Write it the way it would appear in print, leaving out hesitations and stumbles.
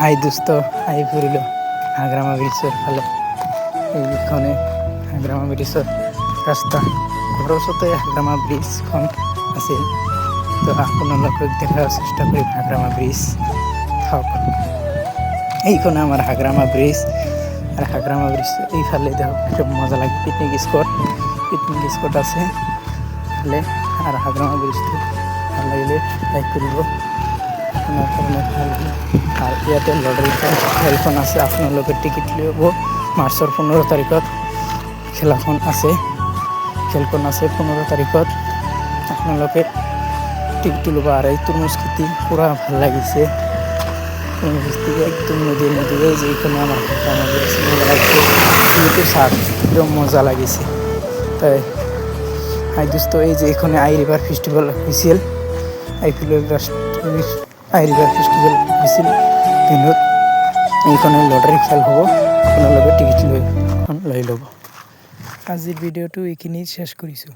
আই দুস্থ আই ফুৰিল হাগ্ৰামা ব্ৰিজৰ ফালে। এইখনে হাগ্ৰামা ব্ৰিজৰ ৰাস্তা, ঘৰৰ ওচৰতে হাগ্ৰামা ব্ৰিজখন আছিল। তো আপোনালোকক দেখাৰ চেষ্টা কৰিম হাগ্ৰামা ব্ৰিজ। থাকক, এইখনে আমাৰ হাগ্ৰামা ব্ৰিজ। আর হাগ্রামা ব্রিজ এইফালে দেখো একদম মজা লাগে, পিকনিক স্পট আছে এফালে। আর হাগ্রামা ব্রিজটো ভাল লাগিলে লাইক কৰিব আপোনাৰ কাৰণে ভাল। আৰ ইয়াতে লটাৰী খেলখন আছে, আপোনালোকে টিকেট লৈ হ'ব। মাৰ্চৰ 15 তাৰিখত খেলখন আছে 15 তাৰিখত আপোনালোকে টিকেট ল'ব। আর এই তরমুজ খেতি পুরা ভাল লাগিছে, একদম নদীর যেখানে আমার মজা লাগছে, একদম মজা লাগিছে। তাই আই দোস্ত, এই যে এখানে আই রিভার ফেস্টিভ্যাল হয়েছিল, আই রিভার ফেস্টিভ্যাল হয়েছিল দিনত। এইখানে লটারি খেল হ'ব, আপোনালোকে টিকেট লৈ ল'ব। আজিৰ ভিডিঅ'টো এইখিনি শেষ কৰিছোঁ।